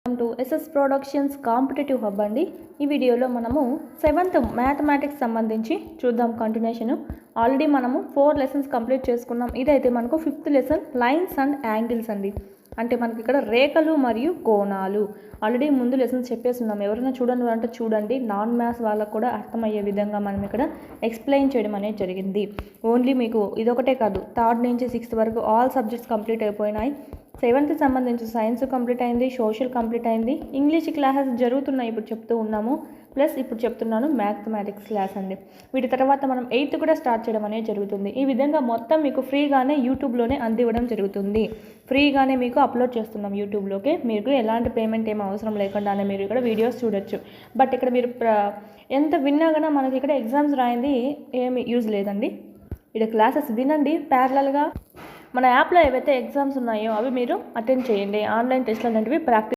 Welcome to SS productions competitive hub అండి. ఈ వీడియోలో మనము 7th మ్యాథమెటిక్స్ సంబంధించి చూద్దాం కంటిన్యూషన్. ఆల్రెడీ మనము 4 లెసన్స్ కంప్లీట్ చేసుకున్నాం. ఇదైతే మనకు 5th lesson lines and angles అండి. అంటే మనకి ఇక్కడ రేఖలు మరియు కోణాలు. ఆల్రెడీ ముందు లెసన్స్ చెప్పేస్తున్నాం. ఎవరైనా చూడండి అంటే చూడండి, నాన్ మ్యాథ్స్ వాళ్ళకు కూడా అర్థమయ్యే విధంగా మనం ఇక్కడ ఎక్స్ప్లెయిన్ చేయడం అనేది జరిగింది. ఓన్లీ మీకు ఇదొకటే కాదు, 3rd నుంచి 6th వరకు ఆల్ సబ్జెక్ట్స్ కంప్లీట్ అయిపోయినాయి. 7th సంబంధించి సైన్స్ కంప్లీట్ అయింది, సోషల్ కంప్లీట్ అయింది, ఇంగ్లీష్ క్లాసెస్ జరుగుతున్నాయి ఇప్పుడు చెప్తూ ఉన్నాము. ప్లస్ ఇప్పుడు చెప్తున్నాను మ్యాథమెటిక్స్ క్లాస్ అండి. వీటి తర్వాత మనం 8th కూడా స్టార్ట్ చేయడం అనేది జరుగుతుంది. ఈ విధంగా మొత్తం మీకు ఫ్రీగానే యూట్యూబ్లోనే అందివ్వడం జరుగుతుంది. ఫ్రీగానే మీకు అప్లోడ్ చేస్తున్నాం యూట్యూబ్లోకి. మీకు ఎలాంటి పేమెంట్ ఏమీ అవసరం లేకుండానే మీరు ఇక్కడ వీడియోస్ చూడొచ్చు. బట్ ఇక్కడ మీరు ఎంత విన్నా కానీ మనకి ఇక్కడ ఎగ్జామ్స్ రాయింది ఏమి యూజ్ లేదండి. ఇక్కడ క్లాసెస్ వినండి, ప్యారలల్గా మన యాప్లో ఏవైతే ఎగ్జామ్స్ ఉన్నాయో అవి మీరు అటెండ్ చేయండి. ఆన్లైన్ టెస్ట్లు అనేవి ప్రాక్టీస్